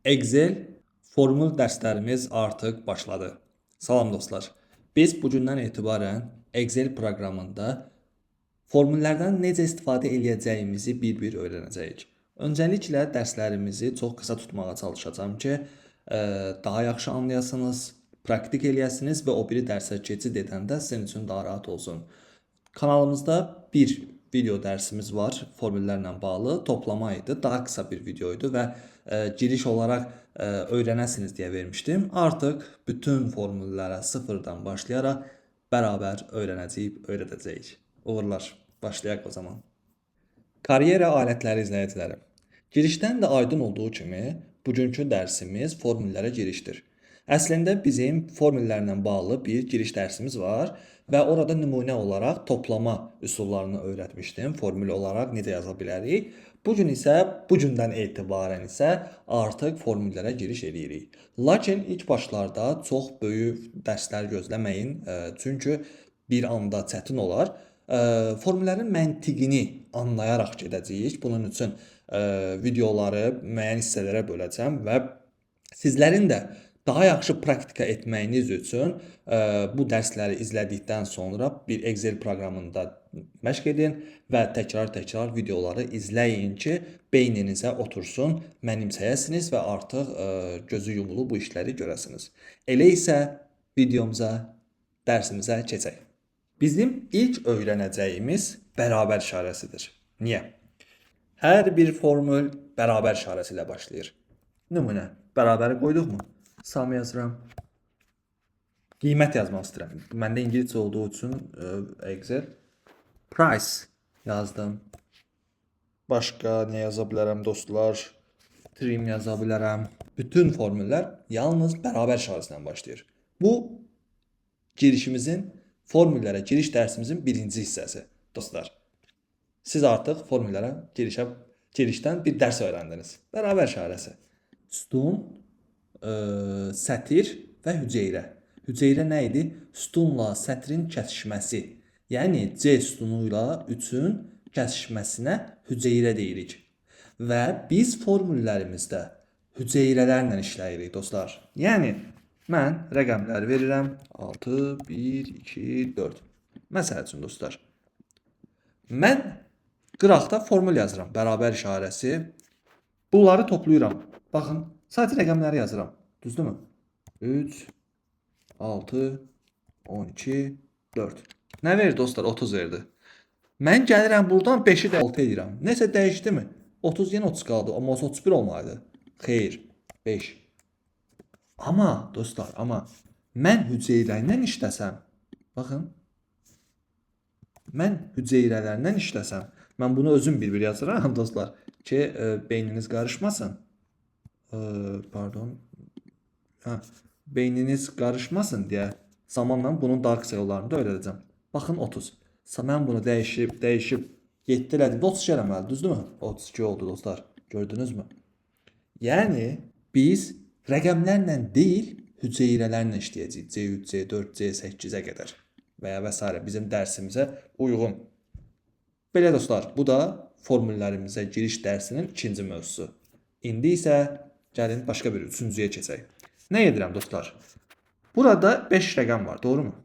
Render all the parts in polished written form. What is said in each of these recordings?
Excel formül dərslərimiz artıq başladı. Salam dostlar. Biz bu gündən etibarən Excel proqramında formüllərdən necə istifadə edəcəyimizi bir-bir öyrənəcəyik. Öncəliklə dərslərimizi çox qısa tutmağa çalışacağam ki, daha yaxşı anlayasınız, praktik eləyəsiniz və o biri dərsə keçid edəndə sizin üçün daha rahat olsun. Kanalımızda bir video dərsimiz var formüllərlə bağlı. Toplama idi. Daha qısa bir video idi və giriş olaraq öyrənəsiniz deyə vermişdim. Artıq bütün formüllərə sıfırdan başlayaraq bərabər öyrədəcəyik. Uğurlar. Başlayaq o zaman. Karyera alətləri izləyiciləri. Girişdən də aydın olduğu kimi, bugünkü dərsimiz formüllərə girişdir. Əslində bizim formüllərlə bağlı bir giriş dərsimiz var və orada nümunə olaraq toplama üsullarını öyrətmişdim. Formül olaraq necə yaza bilərik. Bu gündən etibarən isə artıq formüllərə giriş edirik. Lakin ilk başlarda çox böyük dərslər gözləməyin, çünki bir anda çətin olar. Formüllərin məntiqini anlayaraq gedəcəyik. Bunun üçün videoları müəyyən hissələrə böləcəm və sizlərin də daha yaxşı praktika etməyiniz üçün bu dərsləri izlədikdən sonra bir Excel proqramında məşq edin və təkrar-təkrar videoları izləyin ki, beyninizə otursun, mənimsəyəsiniz və artıq gözü yumulu bu işləri görəsiniz. Elə isə videomuza, dərsimizə keçək. Bizim ilk öyrənəcəyimiz bərabər işarəsidir. Niyə? Hər bir formül bərabər işarəsi ilə başlayır. Nümunə, bərabəri qoyduqmu? Sum yazıram. Qiymət yazmaq istəyirəm. Məndə İngiliscə olduğu üçün Excel. Price yazdım. Başqa nə yaza bilərəm dostlar? Trim yaza bilərəm. Bütün formüllər yalnız bərabər işarəsindən başlayır. Bu girişimizin formüllərə giriş dərsimizin birinci hissəsi. Dostlar, siz artıq formüllərə girişdən bir dərs öyrəndiniz. Bərabər işarəsi. Sütun, sətir və hüceyrə. Hüceyrə nə idi? Sütunla sətrin kəsişməsi. Yəni C sütunu ilə 3-ün kəsişməsinə hüceyrə deyirik. Və biz formüllərimizdə hüceyrələrlə işləyirik dostlar. Yəni mən rəqəmlər verirəm. 6, 1, 2, 4. Məsəl üçün dostlar. Mən qıraqda formül yazıram. Bərabər işarəsi. Bunları toplayıram. Baxın, sadəcə rəqəmləri yazıram. Düzdürmü? 3, 6, 12, 4. Nə verir dostlar? 30 verdi. Mən gəlirəm buradan 5-i də 6 edirəm. Nəsə dəyişdi mi? 30 yenə 30 qaldı. Amma 31 olmalıdır. Xeyr, 5. Amma dostlar, mən hüceyrələrlə işləsəm, baxın, mən hüceyrələrlə işləsəm, mən bunu özüm bir-bir yazıram dostlar ki, beyniniz qarışmasın. Beyniniz qarışmasın deyə zamanla bunun daha qısa yollarını da öyrədəcəm. Baxın 30. Mən bunu dəyişib 7 elədim. 32 eləməli, düzdürmü? 32 oldu dostlar. Gördünüzmü? Yəni biz rəqəmlərlə deyil, hüceyrələrlə işləyəcəyik. C3, C4, C8-ə qədər və ya və s. bizim dərsimizə uyğun. Belə dostlar, bu da formüllərimizə giriş dərsinin ikinci mövzusu. İndi isə gəlin başqa bir üçüncüyə keçək. Nə edirəm dostlar? Burada 5 rəqəm var, doğru mu?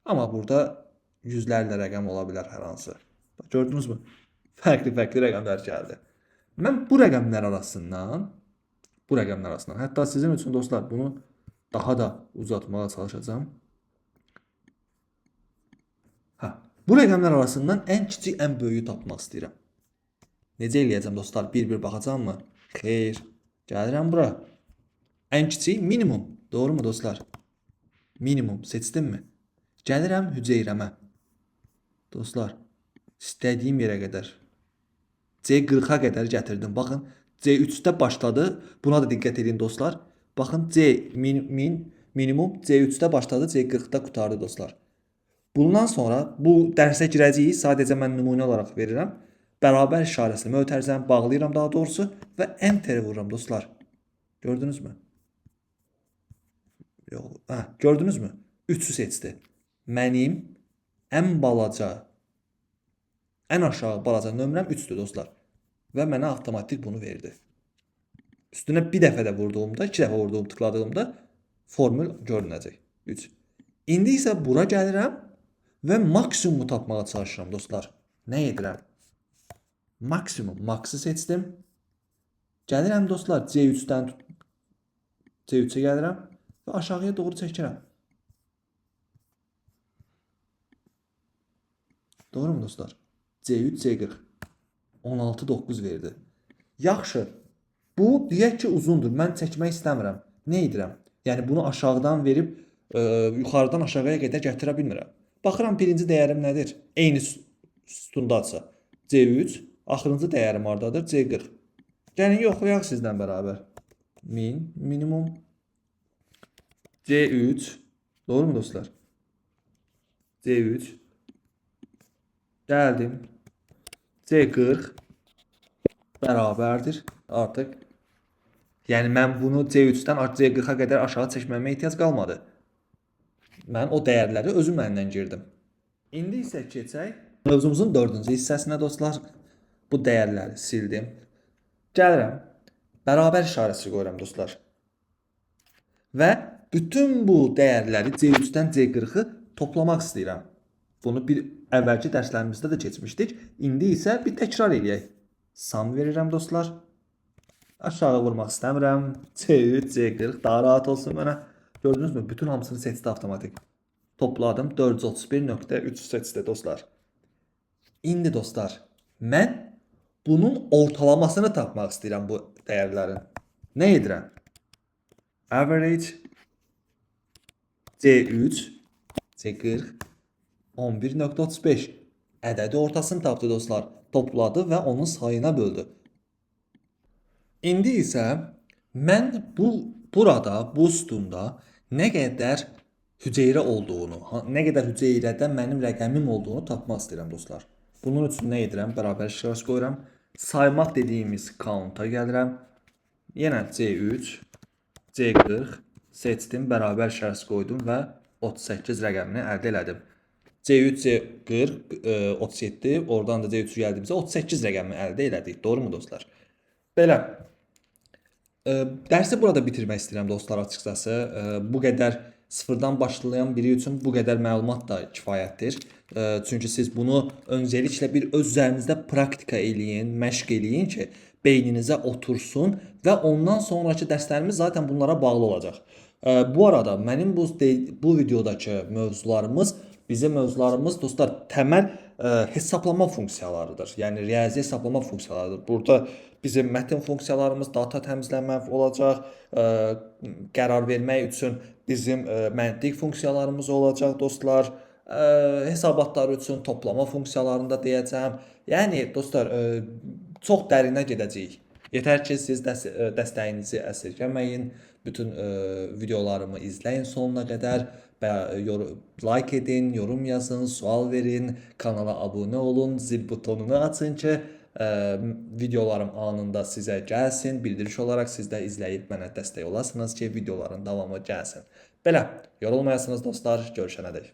Amma burada yüzlərlə rəqəm ola bilər hər hansı. Gördünüzmü? Fərqli rəqəmlər gəldi. Mən bu rəqəmlər arasından, hətta sizin üçün dostlar bunu daha da uzatmağa çalışacağım. Bu rəqəmlər arasından ən kiçik, ən böyüyü tapmaq istəyirəm. Necə eləyəcəm dostlar? Bir-bir baxacağım mı? Xeyr. Gəlirəm bura. Ən kiçik minimum. Doğru mu dostlar? Minimum seçdim mi? Gəlirəm hüceyrəmə. Dostlar, istədiyim yerə qədər. C40-a qədər gətirdim. Baxın, C3-də başladı. Buna da diqqət edin dostlar. Baxın, minimum C3-də başladı, C40-da qutardı dostlar. Bundan sonra bu dərsə girəcəyik. Sadəcə mən nümunə olaraq verirəm. Bərabər işarəsini mötərizəni bağlayıram daha doğrusu və enter vururam dostlar. Gördünüzmü? Yox, gördünüzmü? 3'ü seçdi. Mənim ən aşağı balaca nömrəm 3'dür dostlar. Və mənə avtomatik bunu verdi. Üstünə bir dəfə də vurduğumda, iki dəfə vurduğum, tıkladığımda formül görünəcək. 3. İndi isə bura gəlirəm və maksimumu tapmağa çalışıram dostlar. Nə edirəm? Maksimum, max'ı seçdim. Gəlirəm dostlar C3-dən C3-ə gəlirəm və aşağıya doğru çəkirəm. Doğru mu dostlar? C3, C40. 16-9 verdi. Yaxşı. Bu deyək ki uzundur. Mən çəkmək istəmirəm. Nə edirəm? Yəni bunu aşağıdan verib yuxarıdan aşağıya qədər gətirə bilmirəm. Baxıram birinci dəyərim nədir? Eyni sütundadsa. C3, axırıncı dəyərim hardadır? C40. Yəni yoxlayaq sizdən bərabər. Minimum C3. Doğru mu dostlar? C3. Gəldim. C40 bərabərdir artıq. Yəni mən bunu C3-dən C40-a qədər aşağı çəkməmə ehtiyac qalmadı. Mən o dəyərləri özüm məndən girdim. İndi isə keçək mövzumuzun 4-cü hissəsinə dostlar. Bu dəyərləri sildim. Gəlirəm. Bərabər işarəsi qoyuram dostlar. Və bütün bu dəyərləri C3-dən C40-ı toplamaq istəyirəm. Bunu bir əvvəlki dərslərimizdə də keçmişdik. İndi isə bir təkrar eləyək. Sum verirəm dostlar. Aşağı vurmaq istəmirəm. C3, C40 daha rahat olsun mənə. Gördünüz mü? Bütün hamısını seçdi avtomatik. Topladım. 431.3 seçdi dostlar. İndi dostlar, mən bunun ortalamasını tapmaq istəyirəm bu dəyərlərin. Nə edirəm? Average C3, C40 11.35 ədədi ortasını tapdı dostlar. Topladı və onun sayına böldü. İndi isə mən burada, bu sütunda nə qədər hüceyrə olduğunu, nə qədər hüceyrədə mənim rəqəmim olduğunu tapmaq istəyirəm dostlar. Bunun üçün nə edirəm? Bərabər işarəsi qoyuram. Saymaq dediyimiz count'a gəlirəm. Yenə C3, C40 seçdim, bərabər işarəsi qoydum və 38 rəqəmini əldə elədim. C3, C40, 37, oradan da C3 gəldiyimizdə 38 rəqəmini əldə elədik. Doğru mu dostlar? Belə. Dərsi burada bitirmək istəyirəm dostlar açıqcası. Bu qədər sıfırdan başlayan biri üçün bu qədər məlumat da kifayətdir. Çünki siz bunu öncəliklə bir öz üzərinizdə praktika eləyin, məşq eləyin ki, beyninizə otursun və ondan sonraki dərslərimiz zaten bunlara bağlı olacaq. Bu arada mənim bu videodakı mövzularımız, bizim mövzularımız dostlar təməl hesablama funksiyalarıdır. Yəni riyazi hesablama funksiyalarıdır. Burada bizim mətin funksiyalarımız, data təmizləmə olacaq, qərar vermək üçün bizim məntiq funksiyalarımız olacaq dostlar. Hesabatlar üçün toplama funksiyalarını da deyəcəm. Yəni dostlar çox dərinə gedəcəyik. Yetər ki siz dəstəyinizi əsirgəməyin, bütün videolarımı izləyin sonuna qədər, like edin, yorum yazın, sual verin, kanala abunə olun, zil butonunu açın ki videolarım anında sizə gəlsin, bildiriş olaraq siz də izləyib mənə dəstək olasınız ki videoların davamı gəlsin. Belə, yorulmayasınız dostlar, görüşənədək.